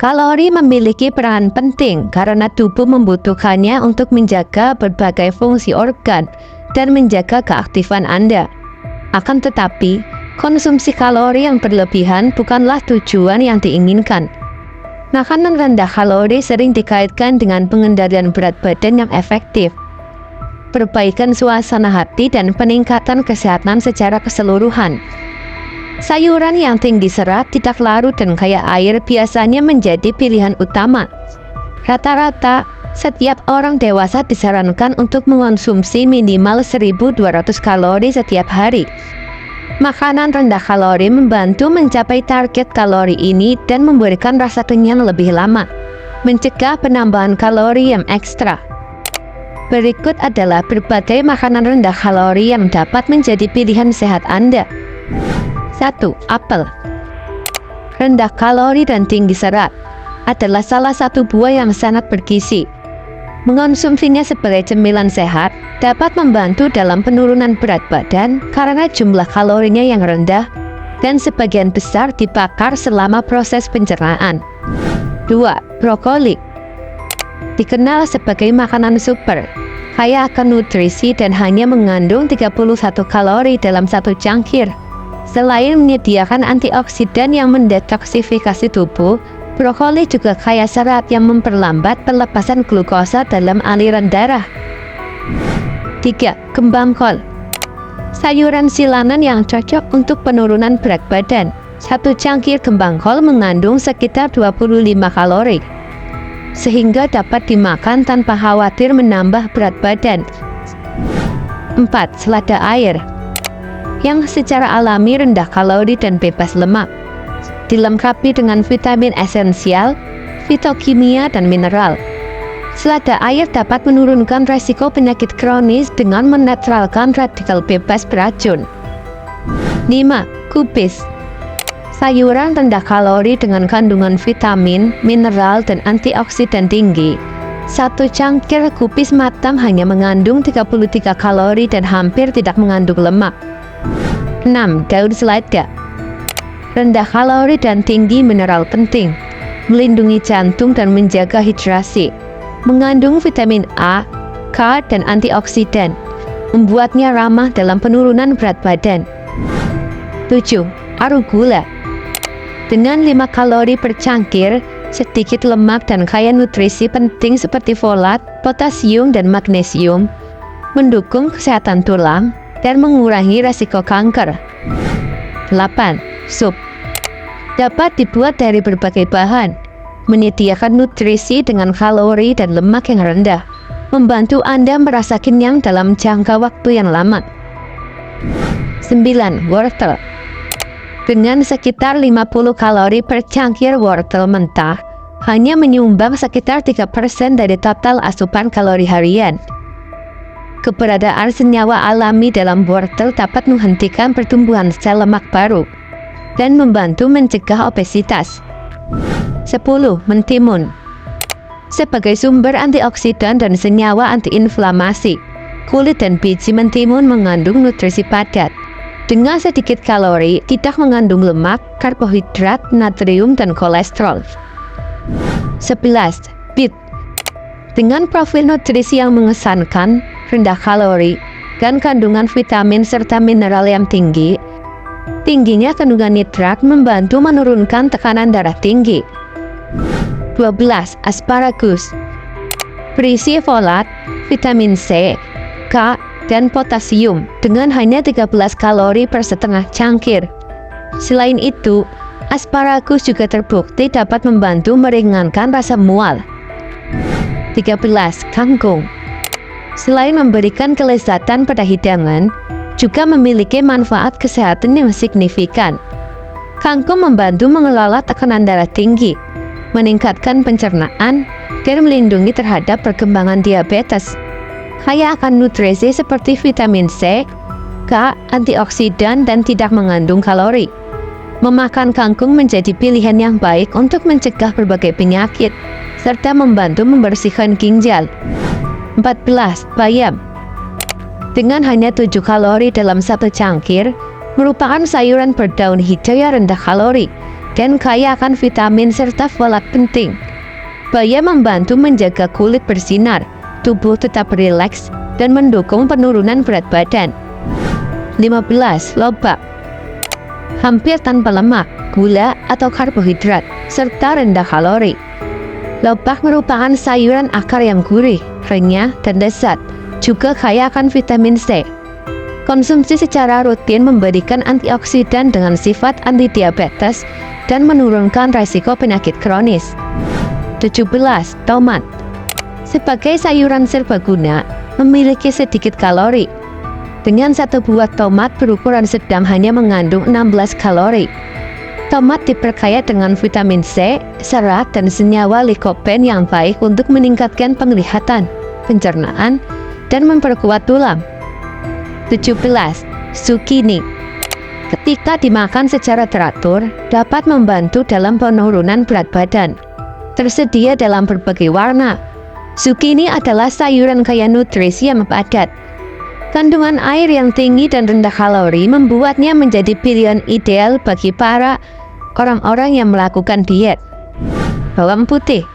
Kalori memiliki peran penting karena tubuh membutuhkannya untuk menjaga berbagai fungsi organ dan menjaga keaktifan Anda. Akan tetapi, konsumsi kalori yang berlebihan bukanlah tujuan yang diinginkan. Makanan rendah kalori sering dikaitkan dengan pengendalian berat badan yang efektif, perbaikan suasana hati, dan peningkatan kesehatan secara keseluruhan. Sayuran yang tinggi serat, tidak larut, dan kaya air biasanya menjadi pilihan utama. Rata-rata, setiap orang dewasa disarankan untuk mengonsumsi minimal 1.200 kalori setiap hari. Makanan rendah kalori membantu mencapai target kalori ini dan memberikan rasa kenyang lebih lama, mencegah penambahan kalori yang ekstra. Berikut adalah berbagai makanan rendah kalori yang dapat menjadi pilihan sehat Anda. 1. Apel. Rendah kalori dan tinggi serat adalah salah satu buah yang sangat bergizi. Mengonsumsinya sebagai cemilan sehat dapat membantu dalam penurunan berat badan karena jumlah kalorinya yang rendah dan sebagian besar dibakar selama proses pencernaan. 2. Brokoli. Dikenal sebagai makanan super, kaya akan nutrisi dan hanya mengandung 31 kalori dalam satu cangkir. Selain menyediakan antioksidan yang mendetoksifikasi tubuh, brokoli juga kaya serat yang memperlambat pelepasan glukosa dalam aliran darah. 3. Kembang kol. Sayuran silangan yang cocok untuk penurunan berat badan. Satu cangkir kembang kol mengandung sekitar 25 kalori, sehingga dapat dimakan tanpa khawatir menambah berat badan. 4. Selada air, yang secara alami rendah kalori dan bebas lemak, dilengkapi dengan vitamin esensial, fitokimia, dan mineral. Selada air dapat menurunkan resiko penyakit kronis dengan menetralkan radikal bebas beracun. 5. Kubis. Sayuran rendah kalori dengan kandungan vitamin, mineral, dan antioksidan tinggi. Satu cangkir kubis matang hanya mengandung 33 kalori dan hampir tidak mengandung lemak. 6. Daun selada. Rendah kalori dan tinggi mineral penting, melindungi jantung dan menjaga hidrasi. Mengandung vitamin A, K, dan antioksidan, membuatnya ramah dalam penurunan berat badan. 7. Arugula. Dengan 5 kalori per cangkir, sedikit lemak dan kaya nutrisi penting seperti folat, potasium, dan magnesium, mendukung kesehatan tulang dan mengurangi resiko kanker. 8. Sup. Dapat dibuat dari berbagai bahan, menyediakan nutrisi dengan kalori dan lemak yang rendah, membantu Anda merasa kenyang dalam jangka waktu yang lama. 9. Wortel. Dengan sekitar 50 kalori per cangkir wortel mentah, hanya menyumbang sekitar 3% dari total asupan kalori harian. Keberadaan senyawa alami dalam wortel dapat menghentikan pertumbuhan sel lemak baru dan membantu mencegah obesitas. 10. Mentimun. Sebagai sumber antioksidan dan senyawa antiinflamasi, kulit dan biji mentimun mengandung nutrisi padat. Dengan sedikit kalori, tidak mengandung lemak, karbohidrat, natrium, dan kolesterol. 11. Beet. Dengan profil nutrisi yang mengesankan, rendah kalori, dan kandungan vitamin serta mineral yang tinggi, tingginya kandungan nitrat membantu menurunkan tekanan darah tinggi. 12. Asparagus. Berisi folat, vitamin C, K, dan potasium dengan hanya 13 kalori per setengah cangkir. Selain itu, asparagus juga terbukti dapat membantu meringankan rasa mual. 13. Kangkung. Selain memberikan kelezatan pada hidangan, juga memiliki manfaat kesehatan yang signifikan. Kangkung membantu mengelola tekanan darah tinggi, meningkatkan pencernaan, dan melindungi terhadap perkembangan diabetes. Kaya akan nutrisi seperti vitamin C, K, antioksidan, dan tidak mengandung kalori. Memakan kangkung menjadi pilihan yang baik untuk mencegah berbagai penyakit, serta membantu membersihkan ginjal. 14. Bayam. Dengan hanya 7 kalori dalam satu cangkir, merupakan sayuran berdaun hijau yang rendah kalori, dan kaya akan vitamin serta folat penting. Bayam membantu menjaga kulit bersinar, tubuh tetap rileks, dan mendukung penurunan berat badan. 15. Lobak. Hampir tanpa lemak, gula, atau karbohidrat, serta rendah kalori. Lobak merupakan sayuran akar yang gurih, renyah, dan lezat, juga kaya akan vitamin C. Konsumsi secara rutin memberikan antioksidan dengan sifat anti-diabetes dan menurunkan risiko penyakit kronis. 17. Tomat. Sebagai sayuran serbaguna, memiliki sedikit kalori. Dengan satu buah tomat berukuran sedang hanya mengandung 16 kalori. Tomat diperkaya dengan vitamin C, serat, dan senyawa likopen yang baik untuk meningkatkan penglihatan, pencernaan, dan memperkuat tulang. 17. Zucchini. Ketika dimakan secara teratur, dapat membantu dalam penurunan berat badan. Tersedia dalam berbagai warna. Zucchini adalah sayuran kaya nutrisi yang padat. Kandungan air yang tinggi dan rendah kalori membuatnya menjadi pilihan ideal bagi para orang-orang yang melakukan diet. Bawang putih.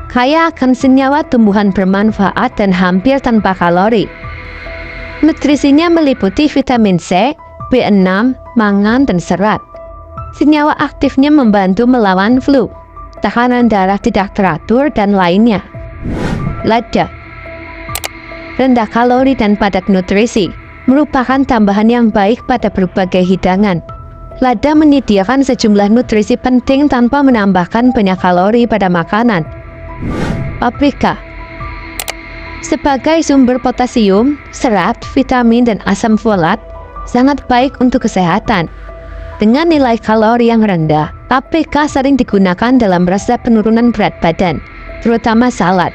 Kaya akan senyawa tumbuhan bermanfaat dan hampir tanpa kalori. Nutrisinya meliputi vitamin C, B6, mangan, dan serat. Senyawa aktifnya membantu melawan flu, tekanan darah tidak teratur, dan lainnya. Lada. Rendah kalori dan padat nutrisi, merupakan tambahan yang baik pada berbagai hidangan. Lada menyediakan sejumlah nutrisi penting tanpa menambahkan banyak kalori pada makanan. Paprika. Sebagai sumber potasium, serat, vitamin, dan asam folat, sangat baik untuk kesehatan. Dengan nilai kalori yang rendah, paprika sering digunakan dalam resep penurunan berat badan, terutama salad.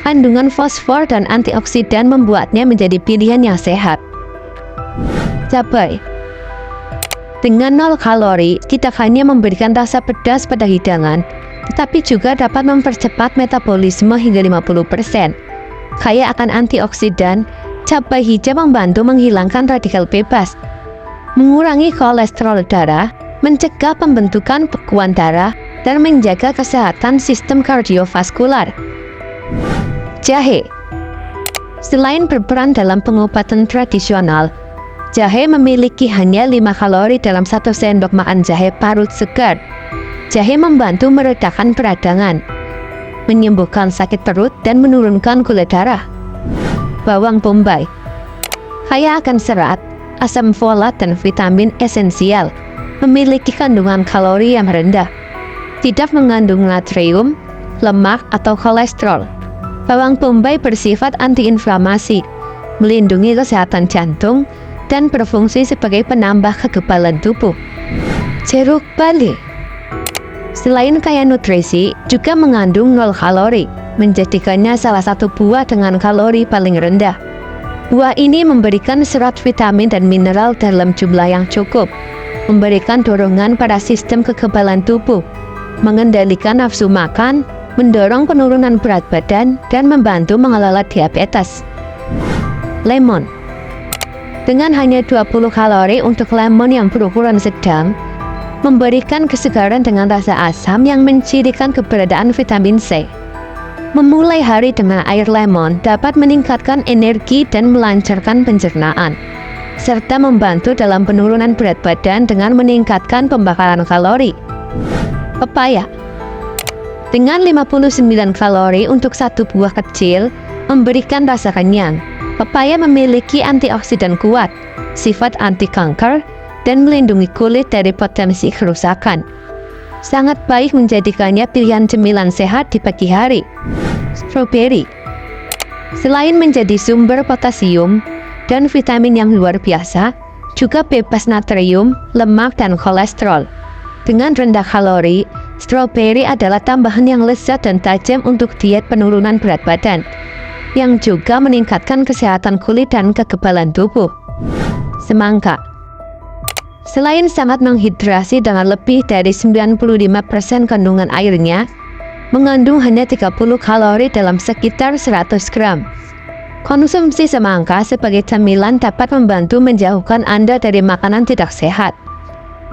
Kandungan fosfor dan antioksidan membuatnya menjadi pilihan yang sehat. Cabai. Dengan 0 kalori, tidak hanya memberikan rasa pedas pada hidangan, tetapi juga dapat mempercepat metabolisme hingga 50%. Kaya akan antioksidan, cabai hijau membantu menghilangkan radikal bebas, mengurangi kolesterol darah, mencegah pembentukan bekuan darah, dan menjaga kesehatan sistem kardiovaskular. Jahe. Selain berperan dalam pengobatan tradisional, jahe memiliki hanya 5 kalori dalam 1 sendok makan jahe parut segar. Jahe membantu meredakan peradangan, menyembuhkan sakit perut, dan menurunkan gula darah. Bawang bombay. Kaya akan serat, asam folat, dan vitamin esensial, memiliki kandungan kalori yang rendah. Tidak mengandung natrium, lemak, atau kolesterol. Bawang bombay bersifat antiinflamasi, melindungi kesehatan jantung, dan berfungsi sebagai penambah kekebalan tubuh. Jeruk bali. Selain kaya nutrisi, juga mengandung 0 kalori, menjadikannya salah satu buah dengan kalori paling rendah. Buah ini memberikan serat, vitamin, dan mineral dalam jumlah yang cukup, memberikan dorongan pada sistem kekebalan tubuh, mengendalikan nafsu makan, mendorong penurunan berat badan, dan membantu mengelola diabetes. Lemon. Dengan hanya 20 kalori untuk lemon yang berukuran sedang, memberikan kesegaran dengan rasa asam yang mencirikan keberadaan vitamin C. Memulai hari dengan air lemon dapat meningkatkan energi dan melancarkan pencernaan, serta membantu dalam penurunan berat badan dengan meningkatkan pembakaran kalori. Pepaya. Dengan 59 kalori untuk satu buah kecil, memberikan rasa kenyang. Pepaya memiliki antioksidan kuat, sifat anti kanker, dan melindungi kulit dari potensi kerusakan. Sangat baik menjadikannya pilihan cemilan sehat di pagi hari. Strawberry. Selain menjadi sumber potasium dan vitamin yang luar biasa, juga bebas natrium, lemak, dan kolesterol. Dengan rendah kalori, strawberry adalah tambahan yang lezat dan tajam untuk diet penurunan berat badan, yang juga meningkatkan kesehatan kulit dan kekebalan tubuh. Semangka. Selain sangat menghidrasi dengan lebih dari 95% kandungan airnya, mengandung hanya 30 kalori dalam sekitar 100 gram. Konsumsi semangka sebagai camilan dapat membantu menjauhkan Anda dari makanan tidak sehat.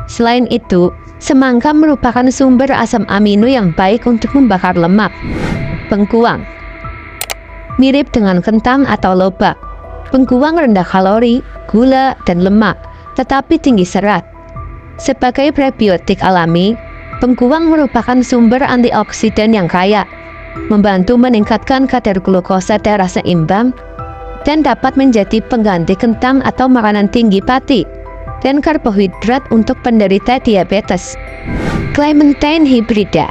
Selain itu, Semangka merupakan sumber asam amino yang baik untuk membakar lemak. Bengkuang mirip dengan kentang atau lobak. Bengkuang rendah kalori, gula, dan lemak, tetapi tinggi serat. Sebagai prebiotik alami, bengkuang merupakan sumber antioksidan yang kaya, membantu meningkatkan kadar glukosa darah seimbang, dan dapat menjadi pengganti kentang atau makanan tinggi pati dan karbohidrat untuk penderita diabetes. Clementine hibrida.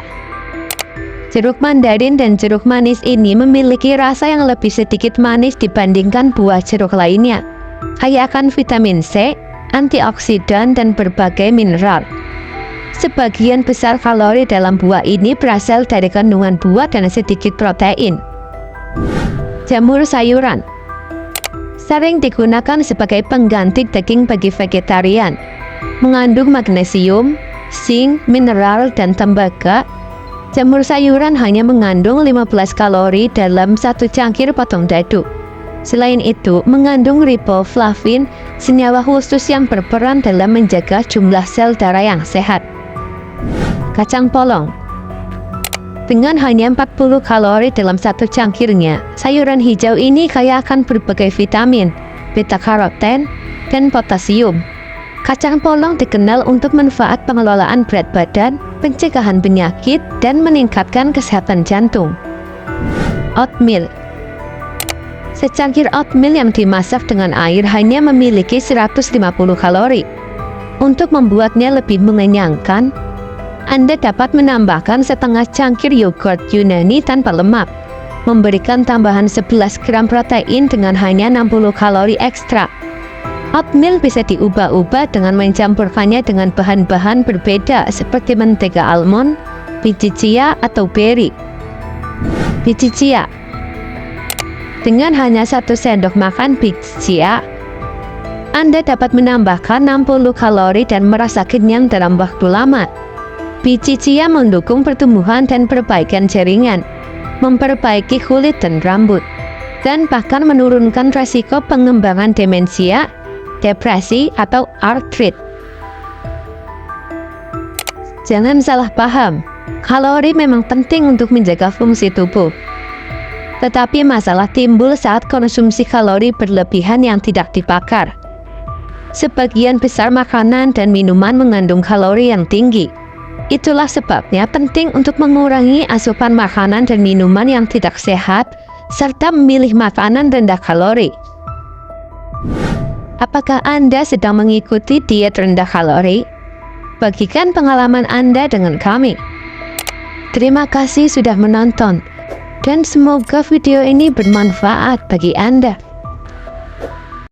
Jeruk mandarin dan jeruk manis ini memiliki rasa yang lebih sedikit manis dibandingkan buah jeruk lainnya. Kaya akan vitamin C, antioksidan, dan berbagai mineral. Sebagian besar kalori dalam buah ini berasal dari kandungan buah dan sedikit protein. Jamur sayuran sering digunakan sebagai pengganti daging bagi vegetarian. Mengandung magnesium, zinc, mineral, dan tembaga. Jamur sayuran hanya mengandung 15 kalori dalam satu cangkir potong dadu. Selain itu, mengandung riboflavin, senyawa khusus yang berperan dalam menjaga jumlah sel darah yang sehat. Kacang polong. Dengan hanya 40 kalori dalam satu cangkirnya, sayuran hijau ini kaya akan berbagai vitamin, beta-karoten, dan potasium. Kacang polong dikenal untuk manfaat pengelolaan berat badan, pencegahan penyakit, dan meningkatkan kesehatan jantung. Oatmeal. Secangkir oatmeal yang dimasak dengan air hanya memiliki 150 kalori. Untuk membuatnya lebih mengenyangkan, Anda dapat menambahkan setengah cangkir yogurt Yunani tanpa lemak, memberikan tambahan 11 gram protein dengan hanya 60 kalori ekstra. Oatmeal bisa diubah-ubah dengan mencampurkannya dengan bahan-bahan berbeda seperti mentega almond, biji chia, atau berry. Biji chia. Dengan hanya 1 sendok makan biji chia, Anda dapat menambahkan 60 kalori dan merasa kenyang dalam waktu lama. Biji chia mendukung pertumbuhan dan perbaikan jaringan, memperbaiki kulit dan rambut, dan bahkan menurunkan resiko pengembangan demensia, depresi, atau artrit. Jangan salah paham, kalori memang penting untuk menjaga fungsi tubuh. Tetapi masalah timbul saat konsumsi kalori berlebihan yang tidak dibakar. Sebagian besar makanan dan minuman mengandung kalori yang tinggi. Itulah sebabnya penting untuk mengurangi asupan makanan dan minuman yang tidak sehat, serta memilih makanan rendah kalori. Apakah Anda sedang mengikuti diet rendah kalori? Bagikan pengalaman Anda dengan kami. Terima kasih sudah menonton, dan semoga video ini bermanfaat bagi Anda.